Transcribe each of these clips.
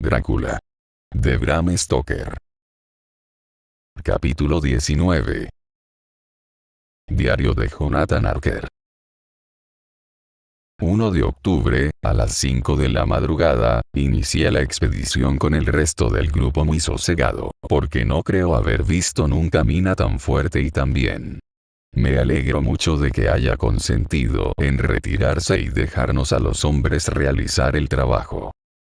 Drácula. De Bram Stoker. Capítulo 19. Diario de Jonathan Harker. 1 de octubre, a las 5 de la madrugada, inicié la expedición con el resto del grupo muy sosegado, porque no creo haber visto nunca mina tan fuerte y tan bien. Me alegro mucho de que haya consentido en retirarse y dejarnos a los hombres realizar el trabajo.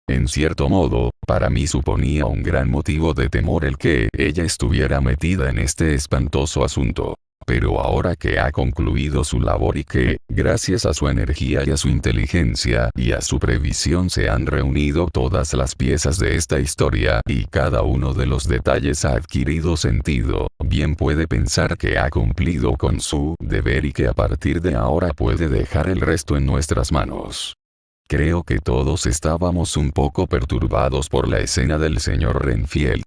En cierto modo, para mí suponía un gran motivo de temor el que ella estuviera metida en este espantoso asunto. Pero ahora que ha concluido su labor y que, gracias a su energía y a su inteligencia y a su previsión se han reunido todas las piezas de esta historia y cada uno de los detalles ha adquirido sentido, bien puede pensar que ha cumplido con su deber y que a partir de ahora puede dejar el resto en nuestras manos. Creo que todos estábamos un poco perturbados por la escena del señor Renfield.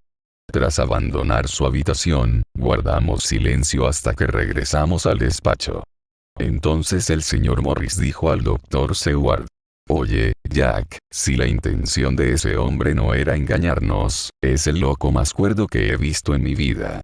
Tras abandonar su habitación, guardamos silencio hasta que regresamos al despacho. Entonces el señor Morris dijo al doctor Seward: «Oye, Jack, si la intención de ese hombre no era engañarnos, es el loco más cuerdo que he visto en mi vida.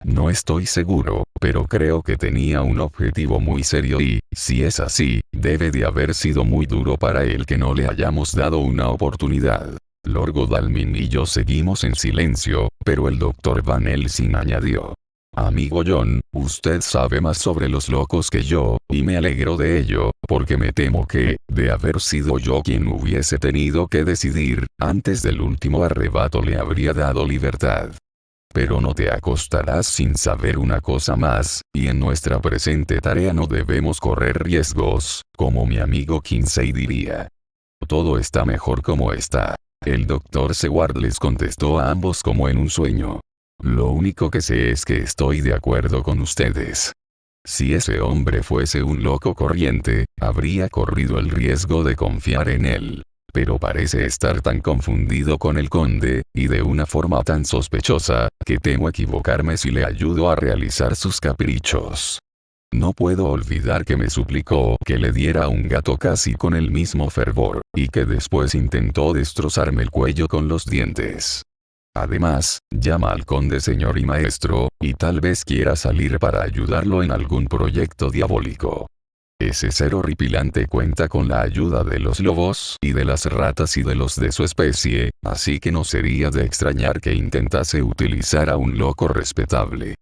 No estoy seguro, pero creo que tenía un objetivo muy serio y, si es así, debe de haber sido muy duro para él que no le hayamos dado una oportunidad». Lord Godalming y yo seguimos en silencio, pero el Dr. Van Helsing añadió: «Amigo John, usted sabe más sobre los locos que yo, y me alegro de ello, porque me temo que, de haber sido yo quien hubiese tenido que decidir, antes del último arrebato le habría dado libertad. Pero no te acostarás sin saber una cosa más, y en nuestra presente tarea no debemos correr riesgos, como mi amigo Kinsey diría. Todo está mejor como está». El doctor Seward les contestó a ambos como en un sueño: «Lo único que sé es que estoy de acuerdo con ustedes. Si ese hombre fuese un loco corriente, habría corrido el riesgo de confiar en él. Pero parece estar tan confundido con el conde, y de una forma tan sospechosa, que temo equivocarme si le ayudo a realizar sus caprichos. No puedo olvidar que me suplicó que le diera un gato casi con el mismo fervor, y que después intentó destrozarme el cuello con los dientes. Además, llama al conde señor y maestro, y tal vez quiera salir para ayudarlo en algún proyecto diabólico. Ese ser horripilante cuenta con la ayuda de los lobos y de las ratas y de los de su especie, así que no sería de extrañar que intentase utilizar a un loco respetable».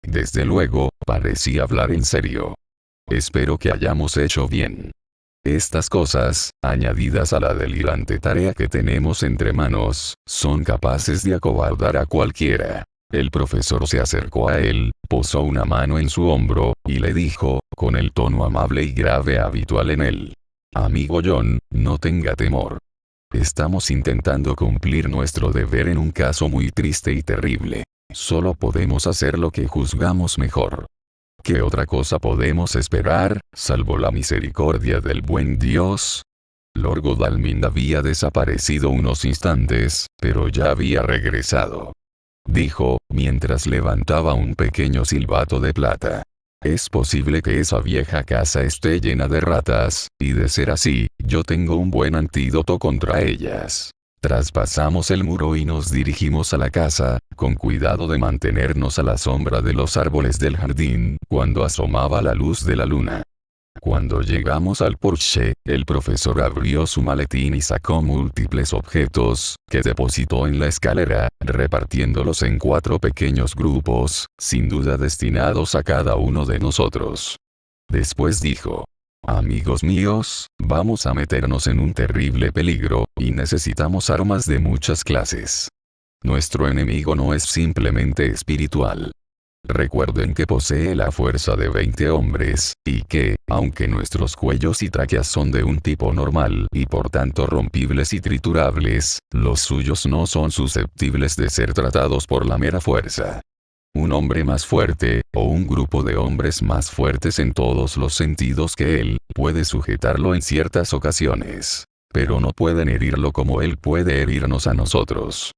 Desde luego, parecía hablar en serio. «Espero que hayamos hecho bien. Estas cosas, añadidas a la delirante tarea que tenemos entre manos, son capaces de acobardar a cualquiera». El profesor se acercó a él, posó una mano en su hombro, y le dijo, con el tono amable y grave habitual en él: «Amigo John, no tenga temor. Estamos intentando cumplir nuestro deber en un caso muy triste y terrible. Solo podemos hacer lo que juzgamos mejor. ¿Qué otra cosa podemos esperar, salvo la misericordia del buen Dios?» Lord Godalming había desaparecido unos instantes, pero ya había regresado. Dijo, mientras levantaba un pequeño silbato de plata: «Es posible que esa vieja casa esté llena de ratas, y de ser así, yo tengo un buen antídoto contra ellas». Traspasamos el muro y nos dirigimos a la casa, con cuidado de mantenernos a la sombra de los árboles del jardín, cuando asomaba la luz de la luna. Cuando llegamos al porche, el profesor abrió su maletín y sacó múltiples objetos, que depositó en la escalera, repartiéndolos en 4 pequeños grupos, sin duda destinados a cada uno de nosotros. Después dijo: «Amigos míos, vamos a meternos en un terrible peligro, y necesitamos armas de muchas clases. Nuestro enemigo no es simplemente espiritual. Recuerden que posee la fuerza de 20 hombres, y que, aunque nuestros cuellos y tráqueas son de un tipo normal y por tanto rompibles y triturables, los suyos no son susceptibles de ser tratados por la mera fuerza. Un hombre más fuerte, o un grupo de hombres más fuertes en todos los sentidos que él, puede sujetarlo en ciertas ocasiones. Pero no pueden herirlo como él puede herirnos a nosotros.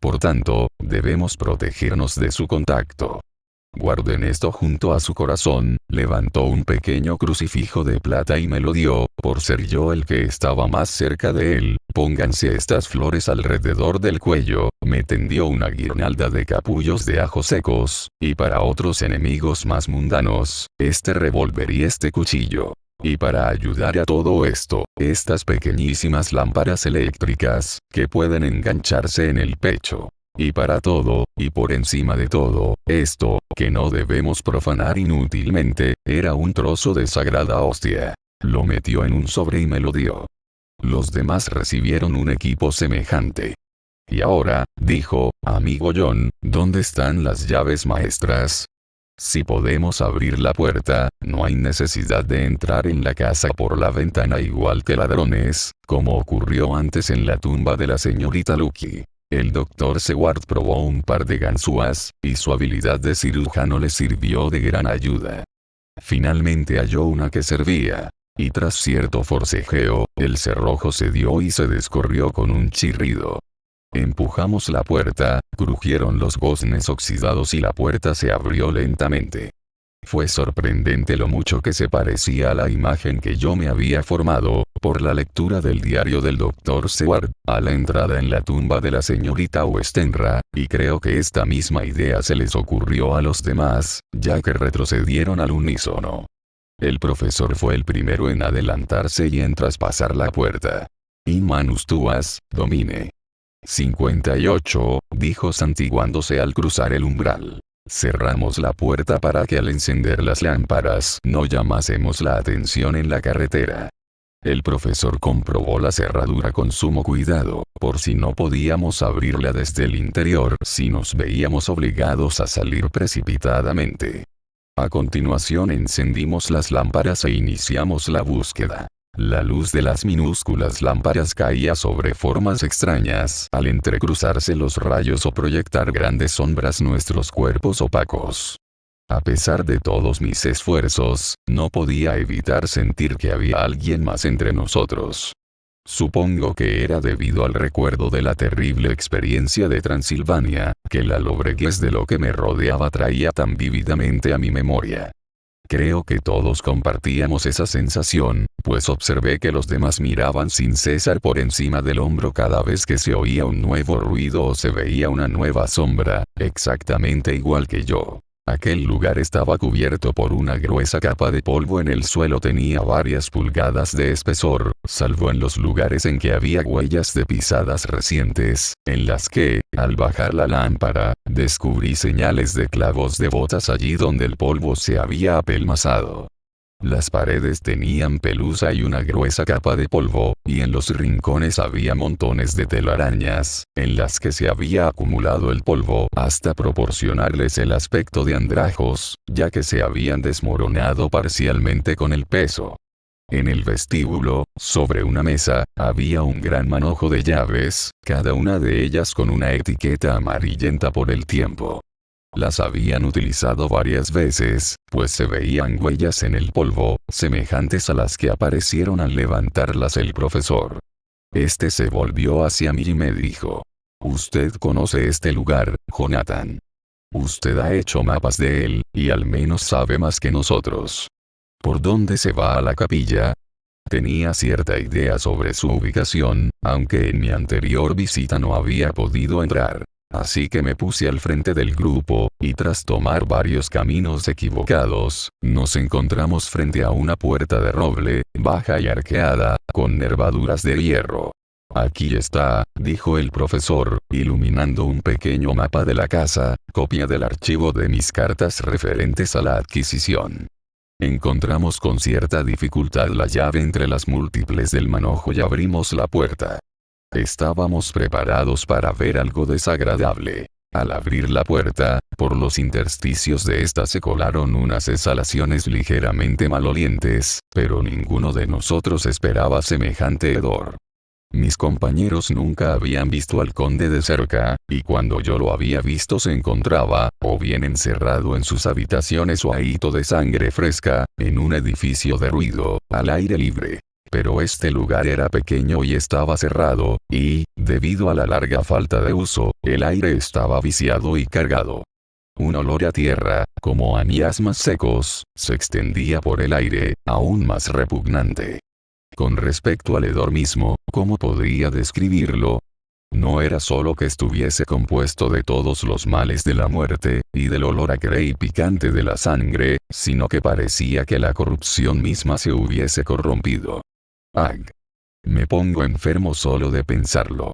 Por tanto, debemos protegernos de su contacto. Guarden esto junto a su corazón». Levantó un pequeño crucifijo de plata y me lo dio, por ser yo el que estaba más cerca de él, pónganse estas flores alrededor del cuello, me tendió una guirnalda de capullos de ajos secos, y para otros enemigos más mundanos, este revólver y este cuchillo. Y para ayudar a todo esto, estas pequeñísimas lámparas eléctricas, que pueden engancharse en el pecho. Y para todo, y por encima de todo, esto, que no debemos profanar inútilmente, era un trozo de sagrada hostia. Lo metió en un sobre y me lo dio. Los demás recibieron un equipo semejante. Y ahora, dijo, amigo John, ¿dónde están las llaves maestras? Si podemos abrir la puerta, no hay necesidad de entrar en la casa por la ventana igual que ladrones, como ocurrió antes en la tumba de la señorita Lucky. El doctor Seward probó un par de ganzúas, y su habilidad de cirujano le sirvió de gran ayuda. Finalmente halló una que servía. Y tras cierto forcejeo, el cerrojo se dio y se descorrió con un chirrido. Empujamos la puerta, crujieron los goznes oxidados y la puerta se abrió lentamente. Fue sorprendente lo mucho que se parecía a la imagen que yo me había formado, por la lectura del diario del Dr. Seward, a la entrada en la tumba de la señorita Westenra, y creo que esta misma idea se les ocurrió a los demás, ya que retrocedieron al unísono. El profesor fue el primero en adelantarse y en traspasar la puerta. In manus tuas, domine. 58, dijo santiguándose al cruzar el umbral. Cerramos la puerta para que al encender las lámparas no llamásemos la atención en la carretera. El profesor comprobó la cerradura con sumo cuidado, por si no podíamos abrirla desde el interior si nos veíamos obligados a salir precipitadamente. A continuación encendimos las lámparas e iniciamos la búsqueda. La luz de las minúsculas lámparas caía sobre formas extrañas al entrecruzarse los rayos o proyectar grandes sombras nuestros cuerpos opacos. A pesar de todos mis esfuerzos, no podía evitar sentir que había alguien más entre nosotros. Supongo que era debido al recuerdo de la terrible experiencia de Transilvania, que la lobreguez de lo que me rodeaba traía tan vívidamente a mi memoria. Creo que todos compartíamos esa sensación, pues observé que los demás miraban sin cesar por encima del hombro cada vez que se oía un nuevo ruido o se veía una nueva sombra, exactamente igual que yo. Aquel lugar estaba cubierto por una gruesa capa de polvo, en el suelo tenía varias pulgadas de espesor, salvo en los lugares en que había huellas de pisadas recientes, en las que, al bajar la lámpara, descubrí señales de clavos de botas allí donde el polvo se había apelmazado. Las paredes tenían pelusa y una gruesa capa de polvo, y en los rincones había montones de telarañas, en las que se había acumulado el polvo hasta proporcionarles el aspecto de andrajos, ya que se habían desmoronado parcialmente con el peso. En el vestíbulo, sobre una mesa, había un gran manojo de llaves, cada una de ellas con una etiqueta amarillenta por el tiempo. Las habían utilizado varias veces, pues se veían huellas en el polvo, semejantes a las que aparecieron al levantarlas el profesor. Este se volvió hacia mí y me dijo: «Usted conoce este lugar, Jonathan. Usted ha hecho mapas de él, y al menos sabe más que nosotros. ¿Por dónde se va a la capilla?» Tenía cierta idea sobre su ubicación, aunque en mi anterior visita no había podido entrar. Así que me puse al frente del grupo, y tras tomar varios caminos equivocados, nos encontramos frente a una puerta de roble, baja y arqueada, con nervaduras de hierro. «Aquí está», dijo el profesor, iluminando un pequeño mapa de la casa, copia del archivo de mis cartas referentes a la adquisición. Encontramos con cierta dificultad la llave entre las múltiples del manojo y abrimos la puerta. Estábamos preparados para ver algo desagradable. Al abrir la puerta, por los intersticios de esta se colaron unas exhalaciones ligeramente malolientes, pero ninguno de nosotros esperaba semejante hedor. Mis compañeros nunca habían visto al conde de cerca, y cuando yo lo había visto se encontraba, o bien encerrado en sus habitaciones o ahito de sangre fresca, en un edificio de ruido, al aire libre. Pero este lugar era pequeño y estaba cerrado, y, debido a la larga falta de uso, el aire estaba viciado y cargado. Un olor a tierra, como a miasmas secos, se extendía por el aire, aún más repugnante. Con respecto al hedor mismo, ¿cómo podría describirlo? No era solo que estuviese compuesto de todos los males de la muerte, y del olor acre y picante de la sangre, sino que parecía que la corrupción misma se hubiese corrompido. ¡Ag! Me pongo enfermo solo de pensarlo.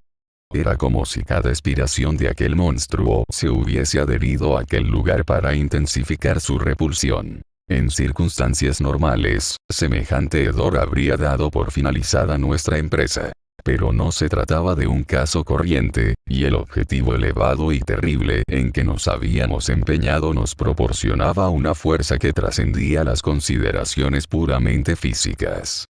Era como si cada expiración de aquel monstruo se hubiese adherido a aquel lugar para intensificar su repulsión. En circunstancias normales, semejante hedor habría dado por finalizada nuestra empresa. Pero no se trataba de un caso corriente, y el objetivo elevado y terrible en que nos habíamos empeñado nos proporcionaba una fuerza que trascendía las consideraciones puramente físicas.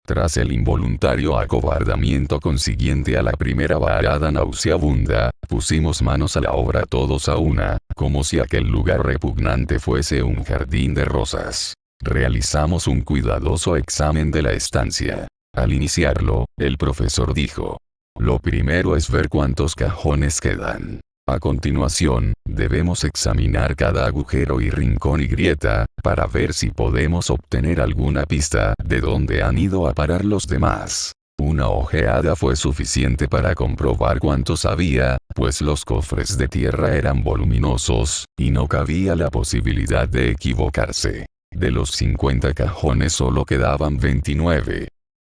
Tras el involuntario acobardamiento consiguiente a la primera varada nauseabunda, pusimos manos a la obra todos a una, como si aquel lugar repugnante fuese un jardín de rosas. Realizamos un cuidadoso examen de la estancia. Al iniciarlo, el profesor dijo: lo primero es ver cuántos cajones quedan. A continuación, debemos examinar cada agujero y rincón y grieta, para ver si podemos obtener alguna pista de dónde han ido a parar los demás. Una ojeada fue suficiente para comprobar cuántos había, pues los cofres de tierra eran voluminosos, y no cabía la posibilidad de equivocarse. De los 50 cajones solo quedaban 29.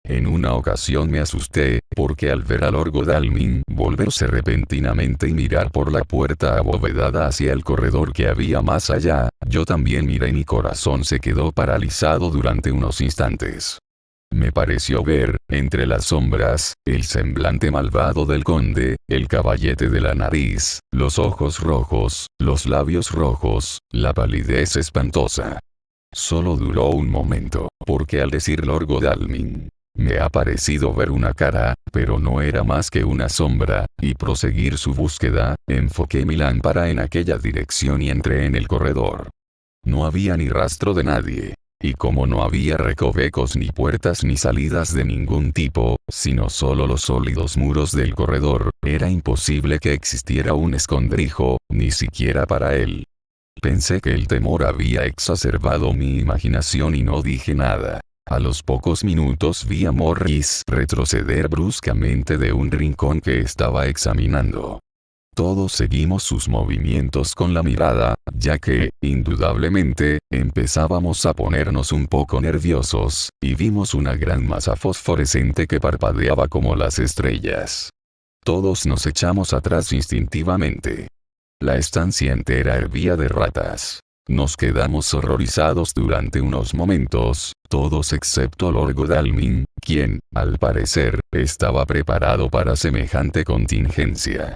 En una ocasión me asusté, porque al ver a Lord Godalming volverse repentinamente y mirar por la puerta abovedada hacia el corredor que había más allá, yo también miré y mi corazón se quedó paralizado durante unos instantes. Me pareció ver, entre las sombras, el semblante malvado del conde, el caballete de la nariz, los ojos rojos, los labios rojos, la palidez espantosa. Solo duró un momento, porque al decir Lord Godalming, me ha parecido ver una cara, pero no era más que una sombra, y proseguir su búsqueda, enfoqué mi lámpara en aquella dirección y entré en el corredor. No había ni rastro de nadie. Y como no había recovecos ni puertas ni salidas de ningún tipo, sino solo los sólidos muros del corredor, era imposible que existiera un escondrijo, ni siquiera para él. Pensé que el temor había exacerbado mi imaginación y no dije nada. A los pocos minutos vi a Morris retroceder bruscamente de un rincón que estaba examinando. Todos seguimos sus movimientos con la mirada, ya que, indudablemente, empezábamos a ponernos un poco nerviosos, y vimos una gran masa fosforescente que parpadeaba como las estrellas. Todos nos echamos atrás instintivamente. La estancia entera hervía de ratas. Nos quedamos horrorizados durante unos momentos, todos excepto Lord Godalming, quien, al parecer, estaba preparado para semejante contingencia.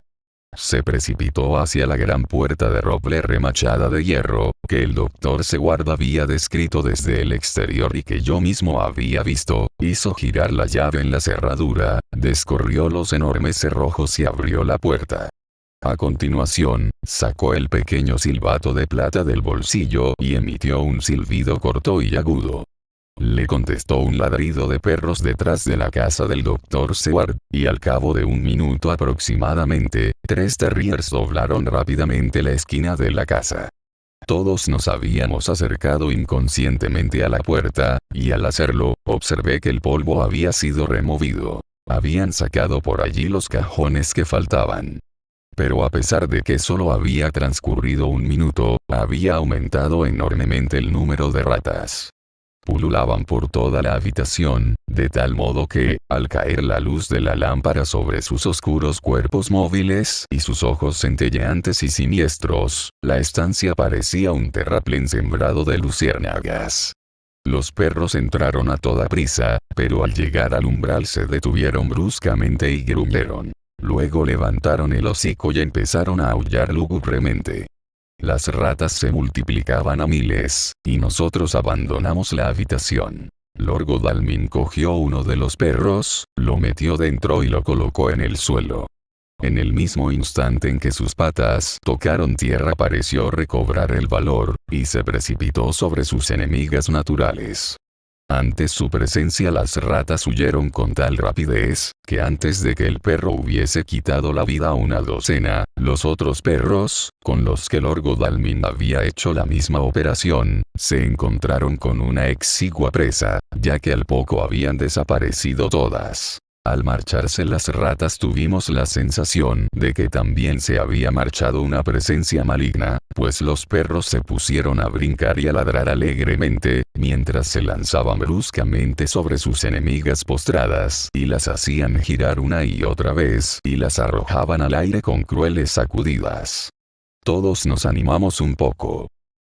Se precipitó hacia la gran puerta de roble remachada de hierro, que el Dr. Seward había descrito desde el exterior y que yo mismo había visto, hizo girar la llave en la cerradura, descorrió los enormes cerrojos y abrió la puerta. A continuación, sacó el pequeño silbato de plata del bolsillo y emitió un silbido corto y agudo. Le contestó un ladrido de perros detrás de la casa del Dr. Seward, y al cabo de un minuto aproximadamente, 3 terriers doblaron rápidamente la esquina de la casa. Todos nos habíamos acercado inconscientemente a la puerta, y al hacerlo, observé que el polvo había sido removido. Habían sacado por allí los cajones que faltaban. Pero a pesar de que solo había transcurrido un minuto, había aumentado enormemente el número de ratas. Pululaban por toda la habitación, de tal modo que, al caer la luz de la lámpara sobre sus oscuros cuerpos móviles y sus ojos centelleantes y siniestros, la estancia parecía un terraplén sembrado de luciérnagas. Los perros entraron a toda prisa, pero al llegar al umbral se detuvieron bruscamente y gruñeron. Luego levantaron el hocico y empezaron a aullar lúgubremente. Las ratas se multiplicaban a miles, y nosotros abandonamos la habitación. Lord Godalming cogió uno de los perros, lo metió dentro y lo colocó en el suelo. En el mismo instante en que sus patas tocaron tierra pareció recobrar el valor, y se precipitó sobre sus enemigas naturales. Ante su presencia las ratas huyeron con tal rapidez, que antes de que el perro hubiese quitado la vida a una docena, los otros perros, con los que Lord Godalming había hecho la misma operación, se encontraron con una exigua presa, ya que al poco habían desaparecido todas. Al marcharse las ratas tuvimos la sensación de que también se había marchado una presencia maligna, pues los perros se pusieron a brincar y a ladrar alegremente, mientras se lanzaban bruscamente sobre sus enemigas postradas y las hacían girar una y otra vez y las arrojaban al aire con crueles sacudidas. Todos nos animamos un poco.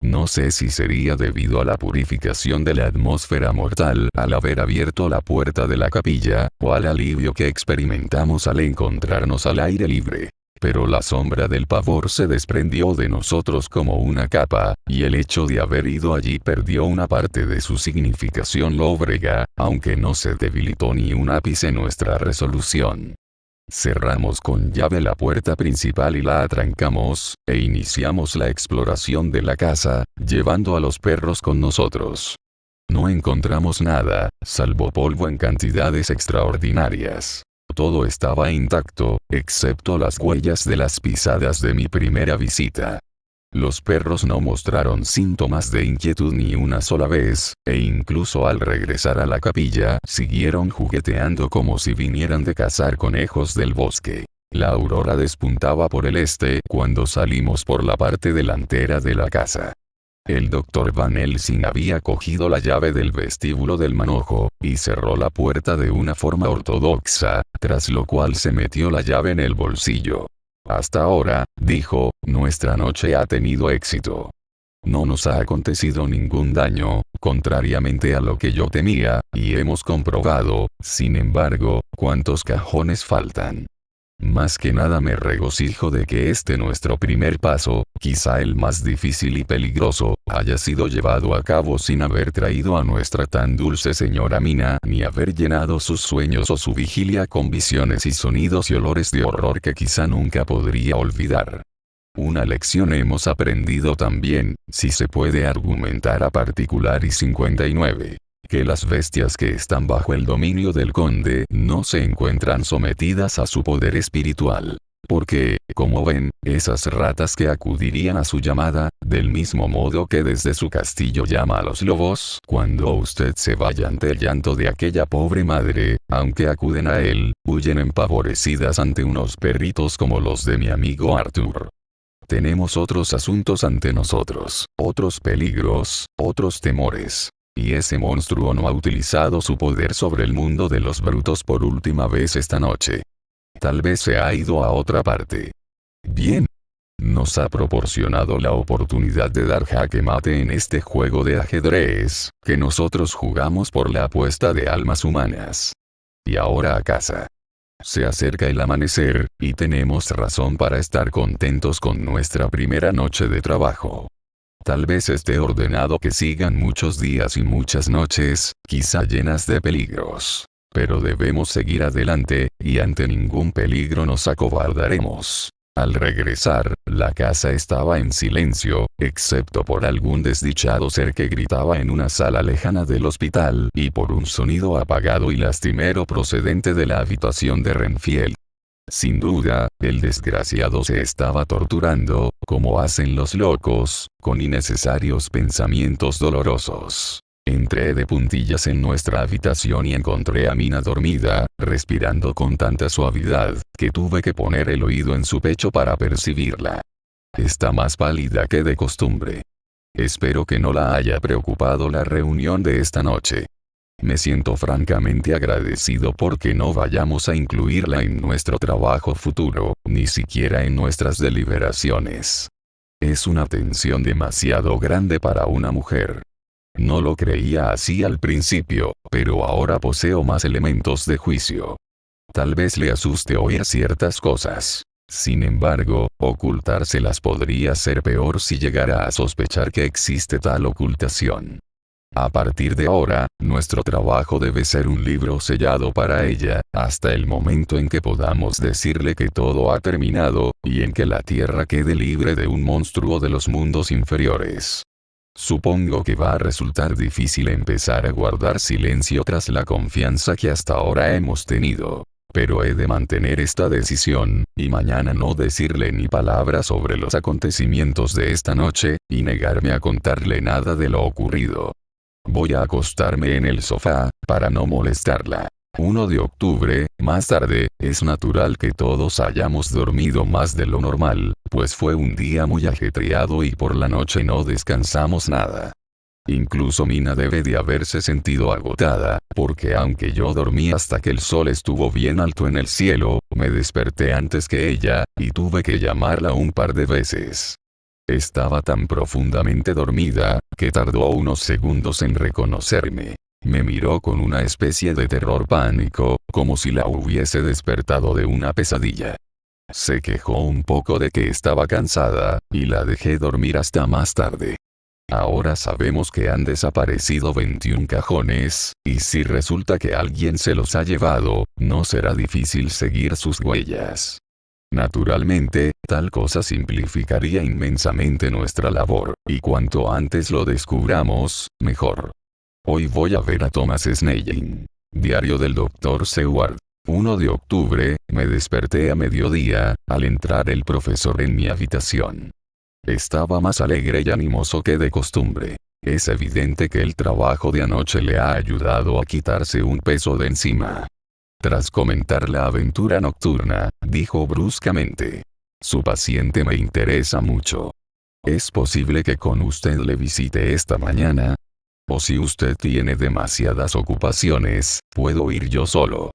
No sé si sería debido a la purificación de la atmósfera mortal al haber abierto la puerta de la capilla, o al alivio que experimentamos al encontrarnos al aire libre. Pero la sombra del pavor se desprendió de nosotros como una capa, y el hecho de haber ido allí perdió una parte de su significación lóbrega, aunque no se debilitó ni un ápice nuestra resolución. Cerramos con llave la puerta principal y la atrancamos, e iniciamos la exploración de la casa, llevando a los perros con nosotros. No encontramos nada, salvo polvo en cantidades extraordinarias. Todo estaba intacto, excepto las huellas de las pisadas de mi primera visita. Los perros no mostraron síntomas de inquietud ni una sola vez, e incluso al regresar a la capilla, siguieron jugueteando como si vinieran de cazar conejos del bosque. La aurora despuntaba por el este cuando salimos por la parte delantera de la casa. El Dr. Van Helsing había cogido la llave del vestíbulo del manojo, y cerró la puerta de una forma ortodoxa, tras lo cual se metió la llave en el bolsillo. Hasta ahora, dijo, nuestra noche ha tenido éxito. No nos ha acontecido ningún daño, contrariamente a lo que yo temía, y hemos comprobado, sin embargo, cuántos cajones faltan. Más que nada me regocijo de que nuestro primer paso, quizá el más difícil y peligroso, haya sido llevado a cabo sin haber traído a nuestra tan dulce señora Mina ni haber llenado sus sueños o su vigilia con visiones y sonidos y olores de horror que quizá nunca podría olvidar. Una lección hemos aprendido también, si se puede argumentar a particular y 59. Que las bestias que están bajo el dominio del conde no se encuentran sometidas a su poder espiritual. Porque, como ven, esas ratas que acudirían a su llamada, del mismo modo que desde su castillo llama a los lobos, cuando usted se vaya ante el llanto de aquella pobre madre, aunque acuden a él, huyen empavorecidas ante unos perritos como los de mi amigo Arthur. Tenemos otros asuntos ante nosotros, otros peligros, otros temores. Y ese monstruo no ha utilizado su poder sobre el mundo de los brutos por última vez esta noche. Tal vez se ha ido a otra parte. Bien. Nos ha proporcionado la oportunidad de dar jaque mate en este juego de ajedrez, que nosotros jugamos por la apuesta de almas humanas. Y ahora a casa. Se acerca el amanecer, y tenemos razón para estar contentos con nuestra primera noche de trabajo. Tal vez esté ordenado que sigan muchos días y muchas noches, quizá llenas de peligros. Pero debemos seguir adelante, y ante ningún peligro nos acobardaremos. Al regresar, la casa estaba en silencio, excepto por algún desdichado ser que gritaba en una sala lejana del hospital y por un sonido apagado y lastimero procedente de la habitación de Renfield. Sin duda, el desgraciado se estaba torturando, como hacen los locos, con innecesarios pensamientos dolorosos. Entré de puntillas en nuestra habitación y encontré a Mina dormida, respirando con tanta suavidad, que tuve que poner el oído en su pecho para percibirla. Está más pálida que de costumbre. Espero que no la haya preocupado la reunión de esta noche. Me siento francamente agradecido porque no vayamos a incluirla en nuestro trabajo futuro, ni siquiera en nuestras deliberaciones. Es una tensión demasiado grande para una mujer. No lo creía así al principio, pero ahora poseo más elementos de juicio. Tal vez le asuste oír ciertas cosas. Sin embargo, ocultárselas podría ser peor si llegara a sospechar que existe tal ocultación. A partir de ahora, nuestro trabajo debe ser un libro sellado para ella, hasta el momento en que podamos decirle que todo ha terminado, y en que la Tierra quede libre de un monstruo de los mundos inferiores. Supongo que va a resultar difícil empezar a guardar silencio tras la confianza que hasta ahora hemos tenido. Pero he de mantener esta decisión, y mañana no decirle ni palabra sobre los acontecimientos de esta noche, y negarme a contarle nada de lo ocurrido. Voy a acostarme en el sofá, para no molestarla. 1 de octubre, más tarde, es natural que todos hayamos dormido más de lo normal, pues fue un día muy ajetreado y por la noche no descansamos nada. Incluso Mina debe de haberse sentido agotada, porque aunque yo dormí hasta que el sol estuvo bien alto en el cielo, me desperté antes que ella, y tuve que llamarla un par de veces. Estaba tan profundamente dormida, que tardó unos segundos en reconocerme. Me miró con una especie de terror pánico, como si la hubiese despertado de una pesadilla. Se quejó un poco de que estaba cansada, y la dejé dormir hasta más tarde. Ahora sabemos que han desaparecido 21 cajones, y si resulta que alguien se los ha llevado, no será difícil seguir sus huellas. Naturalmente, tal cosa simplificaría inmensamente nuestra labor, y cuanto antes lo descubramos, mejor. Hoy voy a ver a Thomas Snelling. Diario del Dr. Seward. 1 de octubre, me desperté a mediodía, al entrar el profesor en mi habitación. Estaba más alegre y animoso que de costumbre. Es evidente que el trabajo de anoche le ha ayudado a quitarse un peso de encima. Tras comentar la aventura nocturna, dijo bruscamente: Su paciente me interesa mucho. ¿Es posible que con usted le visite esta mañana? O si usted tiene demasiadas ocupaciones, puedo ir yo solo.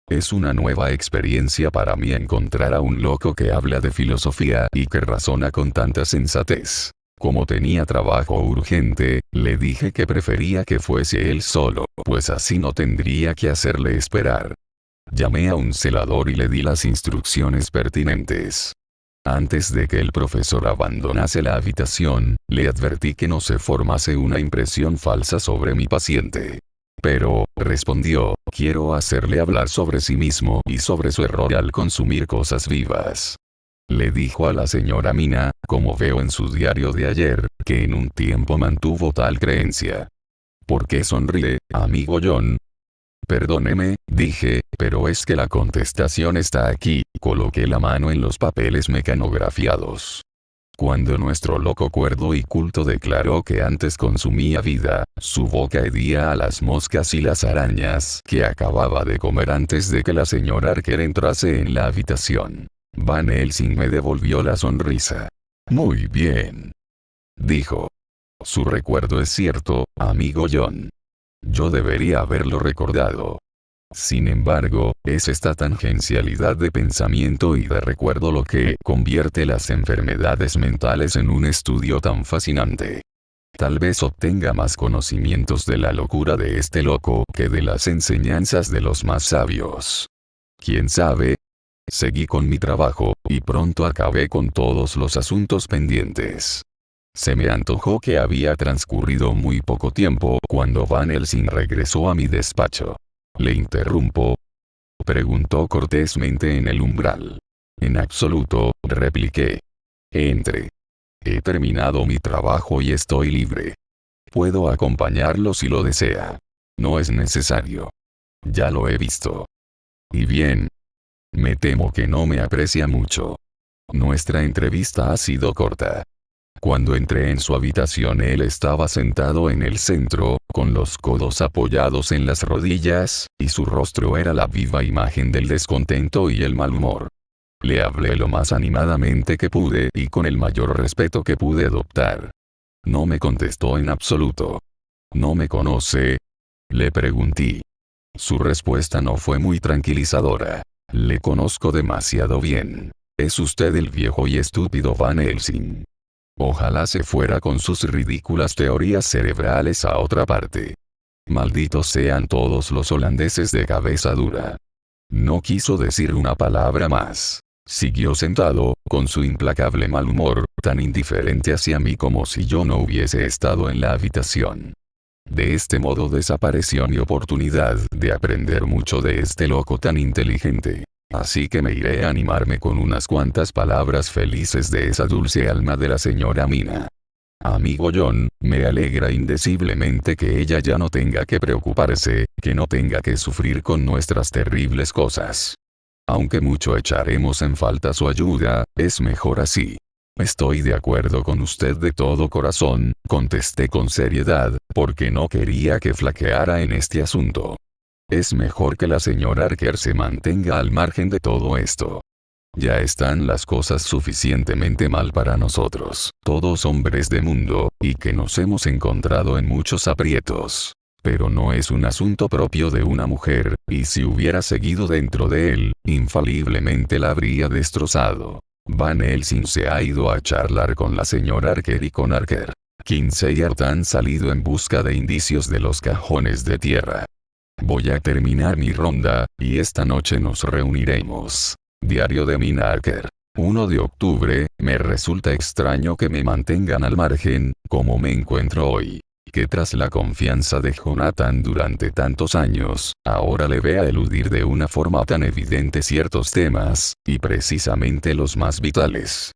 Es una nueva experiencia para mí encontrar a un loco que habla de filosofía y que razona con tanta sensatez. Como tenía trabajo urgente, le dije que prefería que fuese él solo, pues así no tendría que hacerle esperar. Llamé a un celador y le di las instrucciones pertinentes. Antes de que el profesor abandonase la habitación, le advertí que no se formase una impresión falsa sobre mi paciente. Pero, respondió, quiero hacerle hablar sobre sí mismo y sobre su error al consumir cosas vivas. Le dijo a la señora Mina, como veo en su diario de ayer, que en un tiempo mantuvo tal creencia. ¿Por qué sonríe, amigo John? Perdóneme, dije, pero es que la contestación está aquí. Coloqué la mano en los papeles mecanografiados. Cuando nuestro loco cuerdo y culto declaró que antes consumía vida, su boca hedía a las moscas y las arañas que acababa de comer antes de que la señora Archer entrase en la habitación. Van Helsing me devolvió la sonrisa. Muy bien, dijo. Su recuerdo es cierto, amigo John. Yo debería haberlo recordado. Sin embargo, es esta tangencialidad de pensamiento y de recuerdo lo que convierte las enfermedades mentales en un estudio tan fascinante. Tal vez obtenga más conocimientos de la locura de este loco que de las enseñanzas de los más sabios. ¿Quién sabe? Seguí con mi trabajo, y pronto acabé con todos los asuntos pendientes. Se me antojó que había transcurrido muy poco tiempo cuando Van Helsing regresó a mi despacho. ¿Le interrumpo?, preguntó cortésmente en el umbral. En absoluto, repliqué. Entre. He terminado mi trabajo y estoy libre. Puedo acompañarlo si lo desea. No es necesario. Ya lo he visto. Y bien. Me temo que no me aprecia mucho. Nuestra entrevista ha sido corta. Cuando entré en su habitación él estaba sentado en el centro, con los codos apoyados en las rodillas, y su rostro era la viva imagen del descontento y el mal humor. Le hablé lo más animadamente que pude y con el mayor respeto que pude adoptar. No me contestó en absoluto. ¿No me conoce?, le pregunté. Su respuesta no fue muy tranquilizadora. Le conozco demasiado bien. Es usted el viejo y estúpido Van Helsing. Ojalá se fuera con sus ridículas teorías cerebrales a otra parte. Malditos sean todos los holandeses de cabeza dura. No quiso decir una palabra más. Siguió sentado, con su implacable mal humor, tan indiferente hacia mí como si yo no hubiese estado en la habitación. De este modo desapareció mi oportunidad de aprender mucho de este loco tan inteligente. Así que me iré a animarme con unas cuantas palabras felices de esa dulce alma de la señora Mina. Amigo John, me alegra indeciblemente que ella ya no tenga que preocuparse, que no tenga que sufrir con nuestras terribles cosas. Aunque mucho echaremos en falta su ayuda, es mejor así. Estoy de acuerdo con usted de todo corazón, contesté con seriedad, porque no quería que flaqueara en este asunto. Es mejor que la señora Archer se mantenga al margen de todo esto. Ya están las cosas suficientemente mal para nosotros, todos hombres de mundo, y que nos hemos encontrado en muchos aprietos. Pero no es un asunto propio de una mujer, y si hubiera seguido dentro de él, infaliblemente la habría destrozado. Van Helsing se ha ido a charlar con la señora Archer y con Archer. Kinsey y Art han salido en busca de indicios de los cajones de tierra. Voy a terminar mi ronda, y esta noche nos reuniremos. Diario de Mina Archer. 1 de octubre, me resulta extraño que me mantengan al margen, como me encuentro hoy. Que tras la confianza de Jonathan durante tantos años, ahora le vea eludir de una forma tan evidente ciertos temas, y precisamente los más vitales.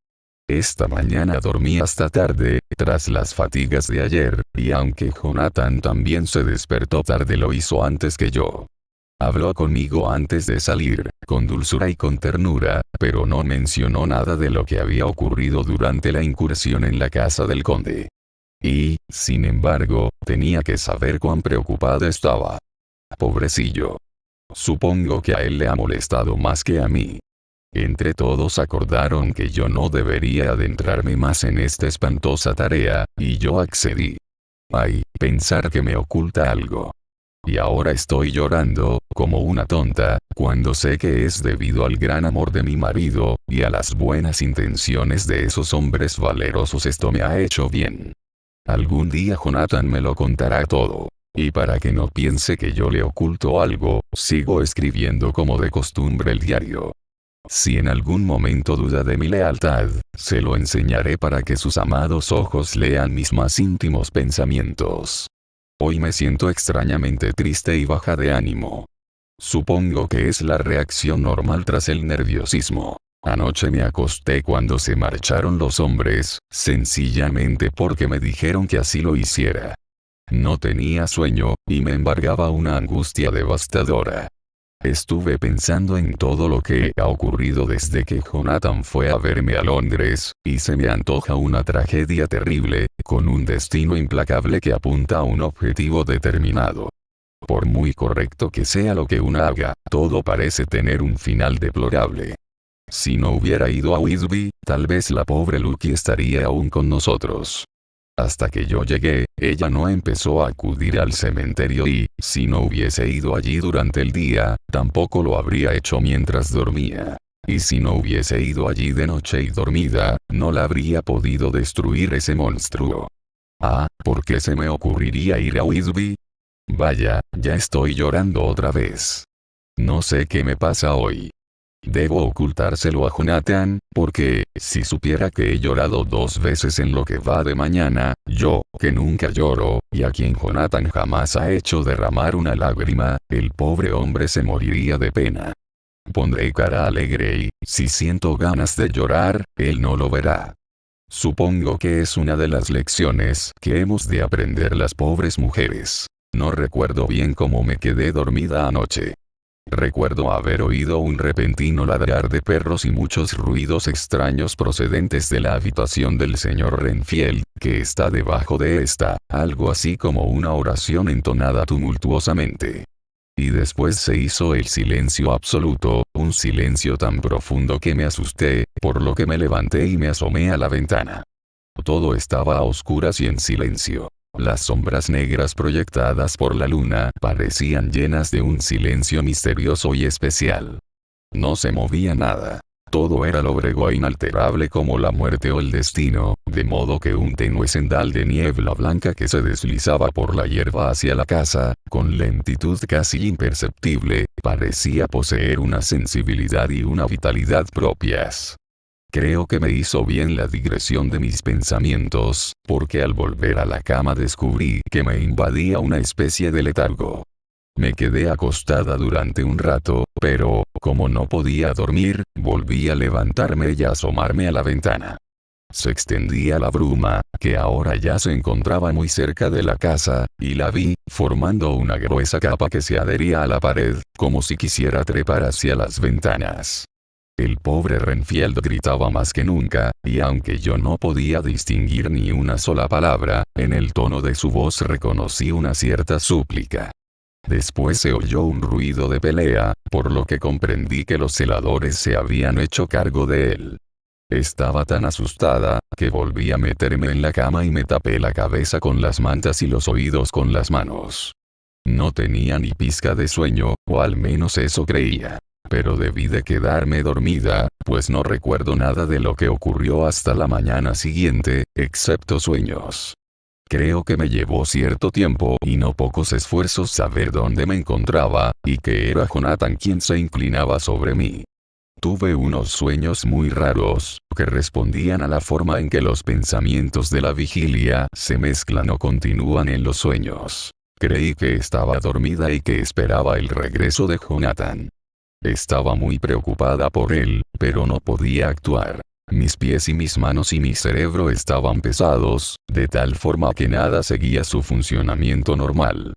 Esta mañana dormí hasta tarde, tras las fatigas de ayer, y aunque Jonathan también se despertó tarde, lo hizo antes que yo. Habló conmigo antes de salir, con dulzura y con ternura, pero no mencionó nada de lo que había ocurrido durante la incursión en la casa del conde. Y, sin embargo, tenía que saber cuán preocupada estaba. Pobrecillo. Supongo que a él le ha molestado más que a mí. Entre todos acordaron que yo no debería adentrarme más en esta espantosa tarea, y yo accedí. Ay, pensar que me oculta algo. Y ahora estoy llorando, como una tonta, cuando sé que es debido al gran amor de mi marido, y a las buenas intenciones de esos hombres valerosos. Esto me ha hecho bien. Algún día Jonathan me lo contará todo. Y para que no piense que yo le oculto algo, sigo escribiendo como de costumbre el diario. Si en algún momento duda de mi lealtad, se lo enseñaré para que sus amados ojos lean mis más íntimos pensamientos. Hoy me siento extrañamente triste y baja de ánimo. Supongo que es la reacción normal tras el nerviosismo. Anoche me acosté cuando se marcharon los hombres, sencillamente porque me dijeron que así lo hiciera. No tenía sueño, y me embargaba una angustia devastadora. Estuve pensando en todo lo que ha ocurrido desde que Jonathan fue a verme a Londres, y se me antoja una tragedia terrible, con un destino implacable que apunta a un objetivo determinado. Por muy correcto que sea lo que uno haga, todo parece tener un final deplorable. Si no hubiera ido a Whitby, tal vez la pobre Lucy estaría aún con nosotros. Hasta que yo llegué, ella no empezó a acudir al cementerio y, si no hubiese ido allí durante el día, tampoco lo habría hecho mientras dormía. Y si no hubiese ido allí de noche y dormida, no la habría podido destruir ese monstruo. Ah, ¿por qué se me ocurriría ir a Whitby? Vaya, ya estoy llorando otra vez. No sé qué me pasa hoy. Debo ocultárselo a Jonathan, porque, si supiera que he llorado 2 veces en lo que va de mañana, yo, que nunca lloro, y a quien Jonathan jamás ha hecho derramar una lágrima, el pobre hombre se moriría de pena. Pondré cara alegre y, si siento ganas de llorar, él no lo verá. Supongo que es una de las lecciones que hemos de aprender las pobres mujeres. No recuerdo bien cómo me quedé dormida anoche. Recuerdo haber oído un repentino ladrar de perros y muchos ruidos extraños procedentes de la habitación del señor Renfield, que está debajo de esta, algo así como una oración entonada tumultuosamente. Y después se hizo el silencio absoluto, un silencio tan profundo que me asusté, por lo que me levanté y me asomé a la ventana. Todo estaba a oscuras y en silencio. Las sombras negras proyectadas por la luna parecían llenas de un silencio misterioso y especial. No se movía nada. Todo era lóbrego e inalterable como la muerte o el destino, de modo que un tenue sendal de niebla blanca que se deslizaba por la hierba hacia la casa, con lentitud casi imperceptible, parecía poseer una sensibilidad y una vitalidad propias. Creo que me hizo bien la digresión de mis pensamientos, porque al volver a la cama descubrí que me invadía una especie de letargo. Me quedé acostada durante un rato, pero, como no podía dormir, volví a levantarme y a asomarme a la ventana. Se extendía la bruma, que ahora ya se encontraba muy cerca de la casa, y la vi, formando una gruesa capa que se adhería a la pared, como si quisiera trepar hacia las ventanas. El pobre Renfield gritaba más que nunca, y aunque yo no podía distinguir ni una sola palabra, en el tono de su voz reconocí una cierta súplica. Después se oyó un ruido de pelea, por lo que comprendí que los celadores se habían hecho cargo de él. Estaba tan asustada, que volví a meterme en la cama y me tapé la cabeza con las mantas y los oídos con las manos. No tenía ni pizca de sueño, o al menos eso creía. Pero debí de quedarme dormida, pues no recuerdo nada de lo que ocurrió hasta la mañana siguiente, excepto sueños. Creo que me llevó cierto tiempo y no pocos esfuerzos saber dónde me encontraba, y que era Jonathan quien se inclinaba sobre mí. Tuve unos sueños muy raros, que respondían a la forma en que los pensamientos de la vigilia se mezclan o continúan en los sueños. Creí que estaba dormida y que esperaba el regreso de Jonathan. Estaba muy preocupada por él, pero no podía actuar. Mis pies y mis manos y mi cerebro estaban pesados, de tal forma que nada seguía su funcionamiento normal.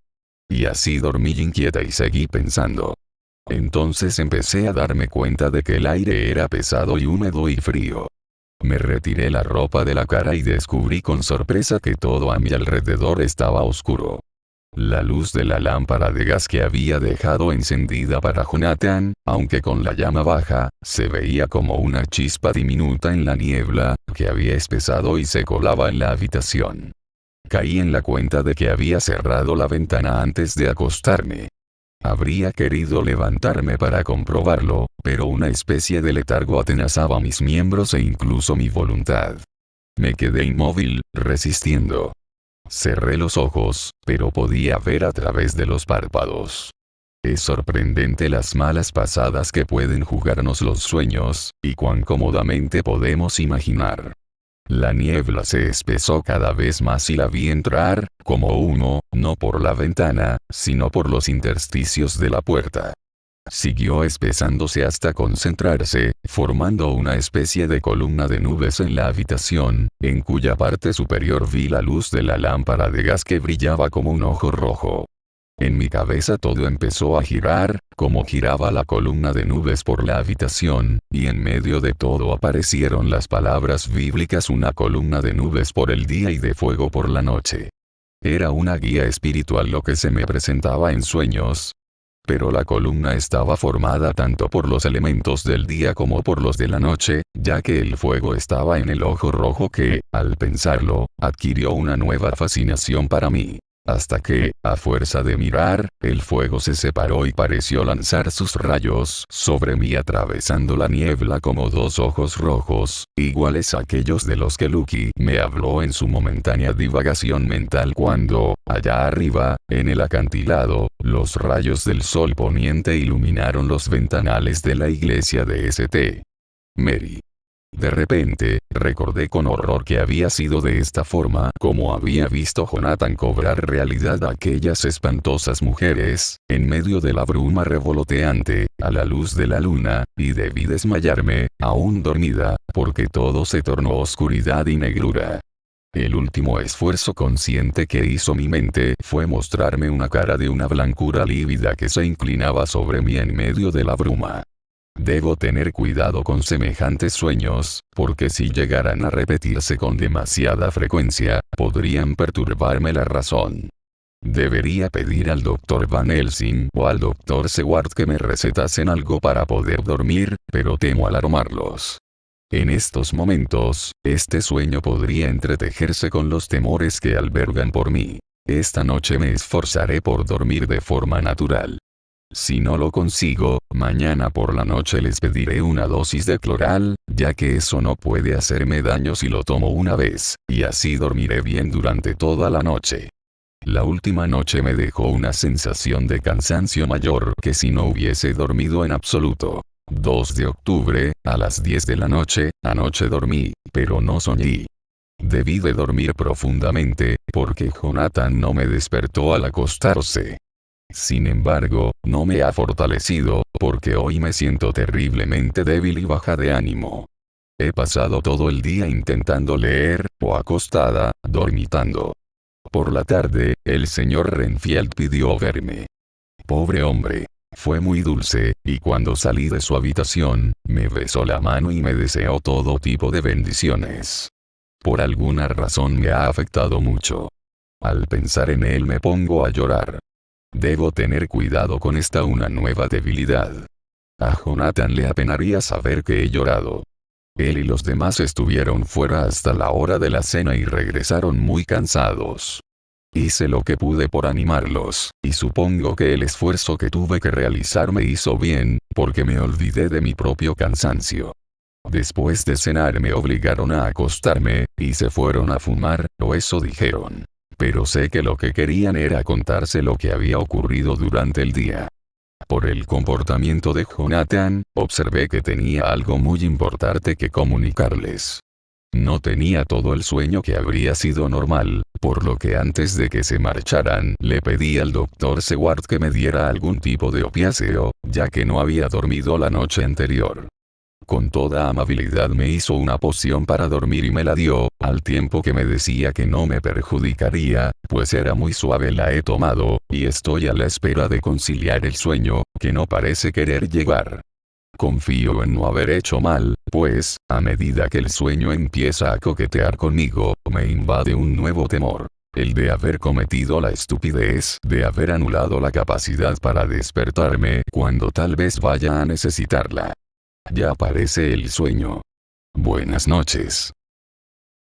Y así dormí inquieta y seguí pensando. Entonces empecé a darme cuenta de que el aire era pesado y húmedo y frío. Me retiré la ropa de la cara y descubrí con sorpresa que todo a mi alrededor estaba oscuro. La luz de la lámpara de gas que había dejado encendida para Jonathan, aunque con la llama baja, se veía como una chispa diminuta en la niebla, que había espesado y se colaba en la habitación. Caí en la cuenta de que había cerrado la ventana antes de acostarme. Habría querido levantarme para comprobarlo, pero una especie de letargo atenazaba mis miembros e incluso mi voluntad. Me quedé inmóvil, resistiendo. Cerré los ojos, pero podía ver a través de los párpados. Es sorprendente las malas pasadas que pueden jugarnos los sueños, y cuán cómodamente podemos imaginar. La niebla se espesó cada vez más y la vi entrar, como humo, no por la ventana, sino por los intersticios de la puerta. Siguió espesándose hasta concentrarse, formando una especie de columna de nubes en la habitación, en cuya parte superior vi la luz de la lámpara de gas que brillaba como un ojo rojo. En mi cabeza todo empezó a girar, como giraba la columna de nubes por la habitación, y en medio de todo aparecieron las palabras bíblicas: una columna de nubes por el día y de fuego por la noche. Era una guía espiritual lo que se me presentaba en sueños. Pero la columna estaba formada tanto por los elementos del día como por los de la noche, ya que el fuego estaba en el ojo rojo que, al pensarlo, adquirió una nueva fascinación para mí. Hasta que, a fuerza de mirar, el fuego se separó y pareció lanzar sus rayos sobre mí atravesando la niebla como dos ojos rojos, iguales a aquellos de los que Lucky me habló en su momentánea divagación mental cuando, allá arriba, en el acantilado, los rayos del sol poniente iluminaron los ventanales de la iglesia de St. Mary. De repente, recordé con horror que había sido de esta forma como había visto Jonathan cobrar realidad a aquellas espantosas mujeres, en medio de la bruma revoloteante, a la luz de la luna, y debí desmayarme, aún dormida, porque todo se tornó oscuridad y negrura. El último esfuerzo consciente que hizo mi mente fue mostrarme una cara de una blancura lívida que se inclinaba sobre mí en medio de la bruma. Debo tener cuidado con semejantes sueños, porque si llegaran a repetirse con demasiada frecuencia, podrían perturbarme la razón. Debería pedir al Dr. Van Helsing o al Dr. Seward que me recetasen algo para poder dormir, pero temo alarmarlos. En estos momentos, este sueño podría entretejerse con los temores que albergan por mí. Esta noche me esforzaré por dormir de forma natural. Si no lo consigo, mañana por la noche les pediré una dosis de cloral, ya que eso no puede hacerme daño si lo tomo una vez, y así dormiré bien durante toda la noche. La última noche me dejó una sensación de cansancio mayor que si no hubiese dormido en absoluto. 2 de octubre, a las 10 de la noche, anoche dormí, pero no soñé. Debí de dormir profundamente, porque Jonathan no me despertó al acostarse. Sin embargo, no me ha fortalecido, porque hoy me siento terriblemente débil y baja de ánimo. He pasado todo el día intentando leer, o acostada, dormitando. Por la tarde, el señor Renfield pidió verme. Pobre hombre. Fue muy dulce, y cuando salí de su habitación, me besó la mano y me deseó todo tipo de bendiciones. Por alguna razón me ha afectado mucho. Al pensar en él me pongo a llorar. Debo tener cuidado con esta una nueva debilidad. A Jonathan le apenaría saber que he llorado. Él y los demás estuvieron fuera hasta la hora de la cena y regresaron muy cansados. Hice lo que pude por animarlos, y supongo que el esfuerzo que tuve que realizar me hizo bien, porque me olvidé de mi propio cansancio. Después de cenar me obligaron a acostarme, y se fueron a fumar, o eso dijeron. Pero sé que lo que querían era contarse lo que había ocurrido durante el día. Por el comportamiento de Jonathan, observé que tenía algo muy importante que comunicarles. No tenía todo el sueño que habría sido normal, por lo que antes de que se marcharan le pedí al doctor Seward que me diera algún tipo de opiáceo, ya que no había dormido la noche anterior. Con toda amabilidad me hizo una poción para dormir y me la dio, al tiempo que me decía que no me perjudicaría, pues era muy suave. La he tomado, y estoy a la espera de conciliar el sueño, que no parece querer llegar. Confío en no haber hecho mal, pues, a medida que el sueño empieza a coquetear conmigo, me invade un nuevo temor. El de haber cometido la estupidez de haber anulado la capacidad para despertarme cuando tal vez vaya a necesitarla. Ya aparece el sueño. Buenas noches.